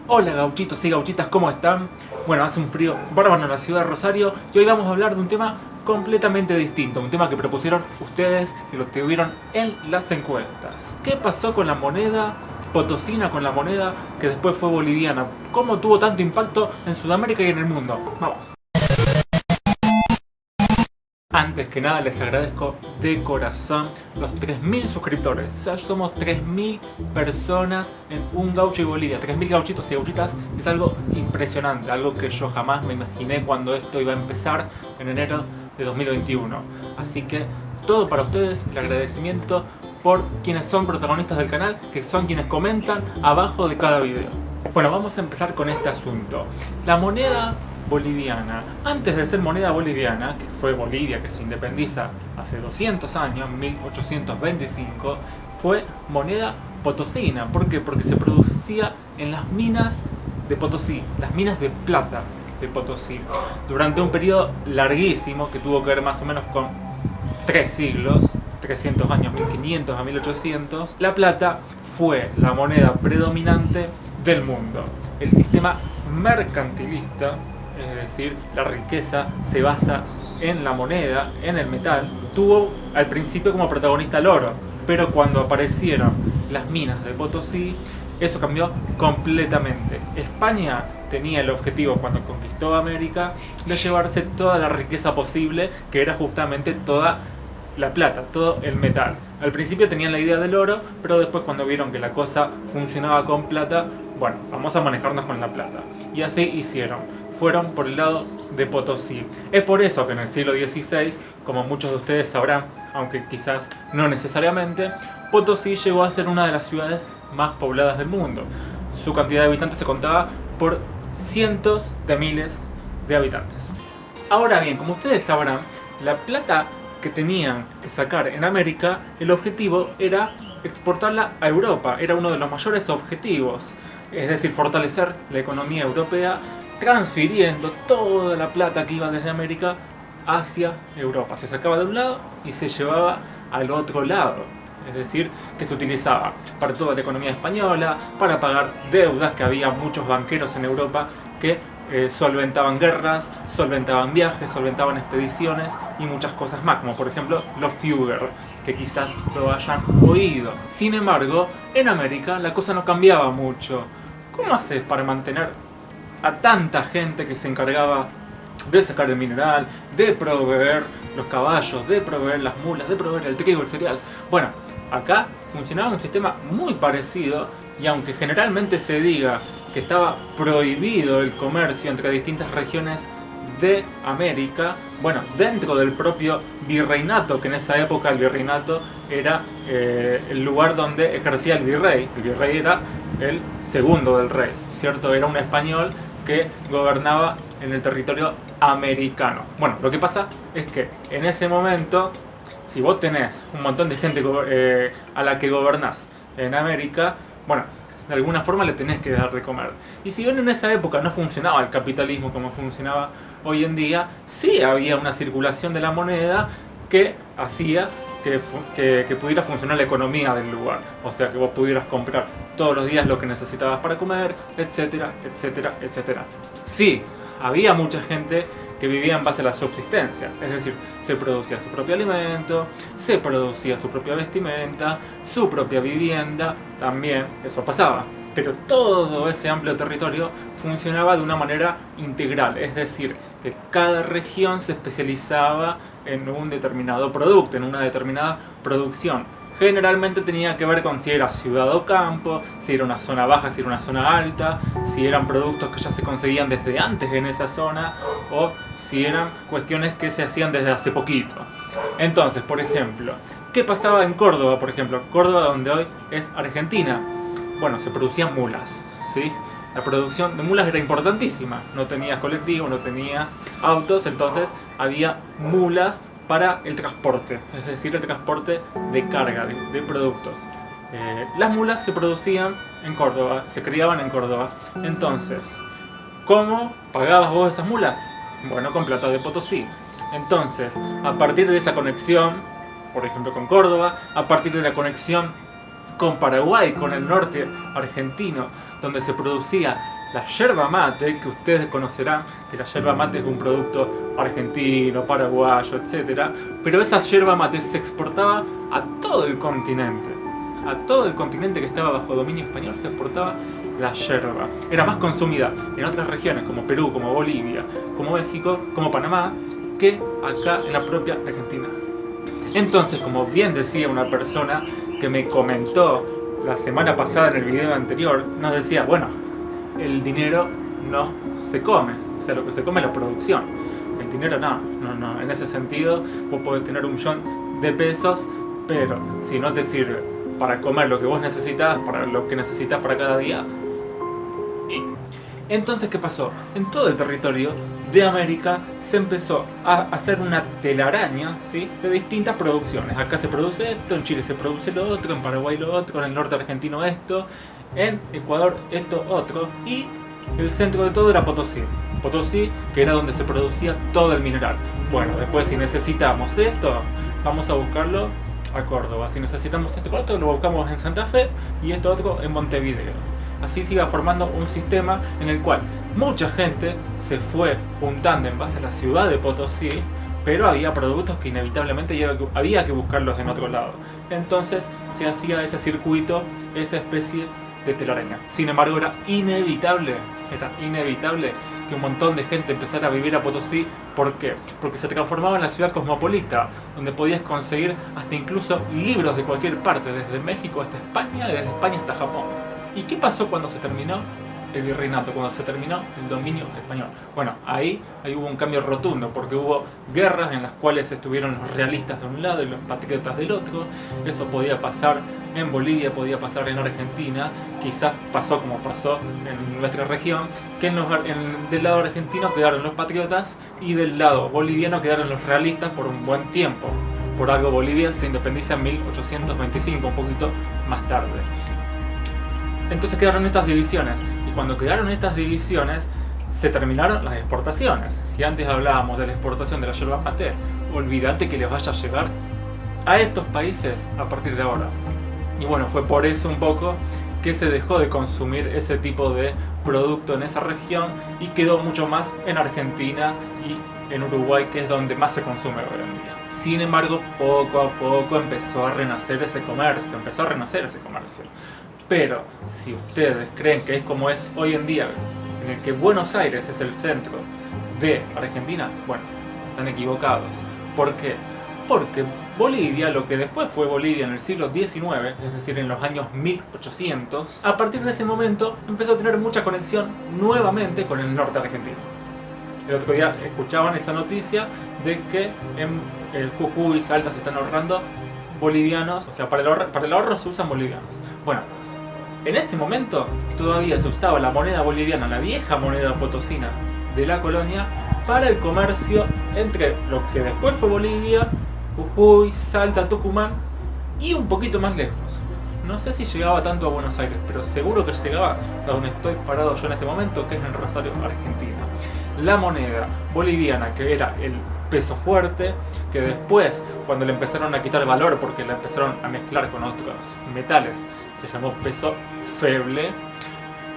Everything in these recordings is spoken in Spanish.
Hola gauchitos y gauchitas, ¿cómo están? Bueno, hace un frío bárbaro en la ciudad de Rosario y hoy vamos a hablar de un tema completamente distinto, un tema que propusieron ustedes y lo tuvieron en las encuestas. ¿Qué pasó con la moneda potosina, con la moneda que después fue boliviana? ¿Cómo tuvo tanto impacto en Sudamérica y en el mundo? Vamos. Antes que nada les agradezco de corazón los 3.000 suscriptores. Ya somos 3.000 personas en Un Gaucho y Bolivia. 3.000 gauchitos y gauchitas es algo impresionante, algo que yo jamás me imaginé cuando esto iba a empezar en enero de 2021. Así que todo para ustedes, el agradecimiento por quienes son protagonistas del canal, que son quienes comentan abajo de cada video. Bueno, vamos a empezar con este asunto. La moneda boliviana. Antes de ser moneda boliviana, que fue Bolivia, que se independiza hace 200 años, 1825, fue moneda potosina. ¿Por qué? Porque se producía en las minas de Potosí, las minas de plata de Potosí. Durante un periodo larguísimo, que tuvo que ver más o menos con 3 siglos, 300 años, 1500 a 1800, la plata fue la moneda predominante del mundo. El sistema mercantilista, es decir, la riqueza se basa en la moneda, en el metal, tuvo al principio como protagonista el oro, pero cuando aparecieron las minas de Potosí, eso cambió completamente. España tenía el objetivo, cuando conquistó América, de llevarse toda la riqueza posible, que era justamente toda la plata, todo el metal. Al principio tenían la idea del oro, pero después cuando vieron que la cosa funcionaba con plata, bueno, vamos a manejarnos con la plata. Y así hicieron. Fueron por el lado de Potosí. Es por eso que en el siglo XVI, como muchos de ustedes sabrán, aunque quizás no necesariamente, Potosí llegó a ser una de las ciudades más pobladas del mundo. Su cantidad de habitantes se contaba por cientos de miles de habitantes. Ahora bien, como ustedes sabrán, la plata que tenían que sacar en América, el objetivo era exportarla a Europa. Era uno de los mayores objetivos. Es decir, fortalecer la economía europea, transfiriendo toda la plata que iba desde América hacia Europa. Se sacaba de un lado y se llevaba al otro lado. Es decir, que se utilizaba para toda la economía española, para pagar deudas, que había muchos banqueros en Europa que solventaban guerras, solventaban viajes, solventaban expediciones y muchas cosas más, como por ejemplo los Führer, que quizás lo hayan oído. Sin embargo, en América la cosa no cambiaba mucho. ¿Cómo haces para mantener a tanta gente que se encargaba de sacar el mineral, de proveer los caballos, de proveer las mulas, de proveer el trigo, el cereal? Bueno, acá funcionaba un sistema muy parecido, y aunque generalmente se diga que estaba prohibido el comercio entre distintas regiones de América, bueno, dentro del propio virreinato, que en esa época el virreinato era el lugar donde ejercía el virrey era el segundo del rey, ¿cierto? Era un español que gobernaba en el territorio americano. Bueno, lo que pasa es que en ese momento, si vos tenés un montón de gente a la que gobernás en América, bueno, de alguna forma le tenés que dar de comer. Y si bien en esa época no funcionaba el capitalismo como funcionaba hoy en día, sí había una circulación de la moneda que hacía que pudiera funcionar la economía del lugar. O sea, que vos pudieras comprar todos los días lo que necesitabas para comer, etcétera, etcétera, etcétera. Sí, había mucha gente que vivía en base a la subsistencia, es decir, se producía su propio alimento, se producía su propia vestimenta, su propia vivienda, también eso pasaba. Pero todo ese amplio territorio funcionaba de una manera integral, es decir, que cada región se especializaba en un determinado producto, en una determinada producción. Generalmente tenía que ver con si era ciudad o campo, si era una zona baja, si era una zona alta, si eran productos que ya se conseguían desde antes en esa zona, o si eran cuestiones que se hacían desde hace poquito. Entonces, por ejemplo, ¿qué pasaba en Córdoba? Por ejemplo, Córdoba, donde hoy es Argentina. Bueno, se producían mulas, ¿sí? La producción de mulas era importantísima. No tenías colectivo, no tenías autos, entonces había mulas para el transporte, es decir, el transporte de carga, de productos. Las mulas se producían en Córdoba, se criaban en Córdoba. Entonces, ¿cómo pagabas vos esas mulas? Bueno, con plata de Potosí. Entonces, a partir de esa conexión, por ejemplo con Córdoba, a partir de la conexión con Paraguay, con el norte argentino, donde se producía la yerba mate, que ustedes conocerán que la yerba mate es un producto argentino, paraguayo, etc. Pero esa yerba mate se exportaba a todo el continente. A todo el continente que estaba bajo dominio español se exportaba la yerba. Era más consumida en otras regiones como Perú, como Bolivia, como México, como Panamá, que acá en la propia Argentina. Entonces, como bien decía una persona que me comentó la semana pasada en el video anterior, nos decía, bueno, el dinero no se come, o sea, lo que se come es la producción. El dinero no, en ese sentido vos podés tener 1.000.000 de pesos, pero si no te sirve para comer lo que vos necesitas, para lo que necesitas para cada día. Y entonces, ¿qué pasó? En todo el territorio de América se empezó a hacer una telaraña, ¿sí?, de distintas producciones. Acá se produce esto, en Chile se produce lo otro, en Paraguay lo otro, en el norte argentino esto, en Ecuador esto otro, y el centro de todo era Potosí. Potosí, que era donde se producía todo el mineral. Bueno, después si necesitamos esto, vamos a buscarlo a Córdoba. Si necesitamos esto, lo buscamos en Santa Fe y esto otro en Montevideo. Así se iba formando un sistema en el cual mucha gente se fue juntando en base a la ciudad de Potosí, pero había productos que inevitablemente había que buscarlos en otro lado. Entonces se hacía ese circuito, esa especie de telaraña. Sin embargo, era inevitable que un montón de gente empezara a vivir a Potosí. ¿Por qué? Porque se transformaba en la ciudad cosmopolita, donde podías conseguir hasta incluso libros de cualquier parte, desde México hasta España y desde España hasta Japón. ¿Y qué pasó cuando se terminó el virreinato, cuando se terminó el dominio español? Bueno, ahí hubo un cambio rotundo, porque hubo guerras en las cuales estuvieron los realistas de un lado y los patriotas del otro. Eso podía pasar en Bolivia, podía pasar en Argentina, quizás pasó como pasó en nuestra región, que del lado argentino quedaron los patriotas y del lado boliviano quedaron los realistas por un buen tiempo. Por algo Bolivia se independiza en 1825, un poquito más tarde. Entonces quedaron estas divisiones, y cuando quedaron estas divisiones se terminaron las exportaciones. Si antes hablábamos de la exportación de la yerba mate, olvídate que les vaya a llegar a estos países a partir de ahora. Y bueno, fue por eso un poco que se dejó de consumir ese tipo de producto en esa región y quedó mucho más en Argentina y en Uruguay, que es donde más se consume hoy en día. Sin embargo, poco a poco empezó a renacer ese comercio, Pero si ustedes creen que es como es hoy en día, en el que Buenos Aires es el centro de Argentina, bueno, están equivocados. ¿Por qué? Porque Bolivia, lo que después fue Bolivia en el siglo XIX, es decir, en los años 1800, a partir de ese momento empezó a tener mucha conexión nuevamente con el norte argentino. El otro día escuchaban esa noticia de que en el Jujuy y Salta se están ahorrando bolivianos, o sea, para el ahorro se usan bolivianos. Bueno, en ese momento todavía se usaba la moneda boliviana, la vieja moneda potosina de la colonia, para el comercio entre lo que después fue Bolivia, Jujuy, Salta, Tucumán y un poquito más lejos. No sé si llegaba tanto a Buenos Aires, pero seguro que llegaba a donde estoy parado yo en este momento, que es en Rosario, Argentina. La moneda boliviana, que era el peso fuerte, que después, cuando le empezaron a quitar valor porque la empezaron a mezclar con otros metales, se llamó peso feble,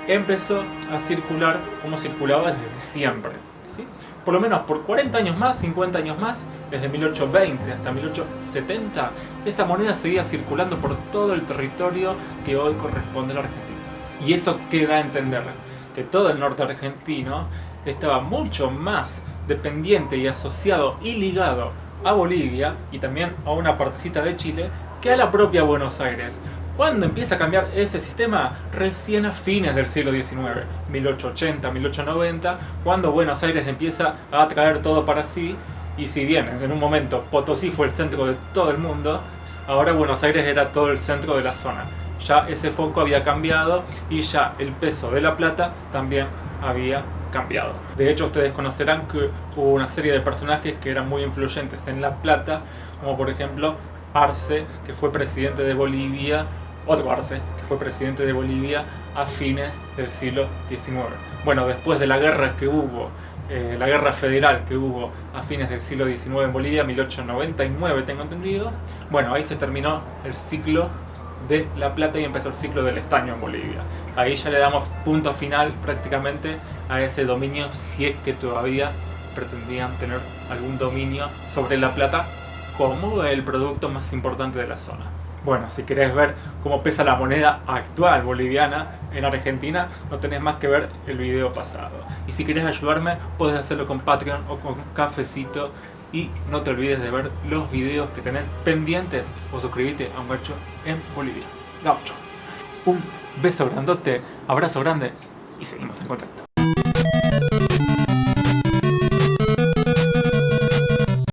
empezó a circular como circulaba desde siempre, ¿sí? Por lo menos por 40 años más, 50 años más, desde 1820 hasta 1870, esa moneda seguía circulando por todo el territorio que hoy corresponde a la Argentina. Y eso queda a entender que todo el norte argentino estaba mucho más dependiente y asociado y ligado a Bolivia y también a una partecita de Chile que a la propia Buenos Aires. ¿Cuándo empieza a cambiar ese sistema? Recién a fines del siglo XIX, 1880, 1890, cuando Buenos Aires empieza a atraer todo para sí, y si bien en un momento Potosí fue el centro de todo el mundo, ahora Buenos Aires era todo el centro de la zona. Ya ese foco había cambiado y ya el peso de la plata también había cambiado. De hecho, ustedes conocerán que hubo una serie de personajes que eran muy influyentes en La Plata, como por ejemplo Arce, que fue presidente de Bolivia, otro Arce, que fue presidente de Bolivia a fines del siglo XIX. Bueno, después de la guerra que hubo, la guerra federal que hubo a fines del siglo XIX en Bolivia, 1899 tengo entendido, bueno, ahí se terminó el ciclo de La Plata y empezó el ciclo del estaño en Bolivia. Ahí ya le damos punto final prácticamente a ese dominio, si es que todavía pretendían tener algún dominio sobre La Plata como el producto más importante de la zona. Bueno, si querés ver cómo pesa la moneda actual boliviana en Argentina, no tenés más que ver el video pasado. Y si querés ayudarme, podés hacerlo con Patreon o con Cafecito. Y no te olvides de ver los videos que tenés pendientes o suscribirte a Un Gaucho en Bolivia. Gaucho. Un beso grandote, abrazo grande y seguimos en contacto.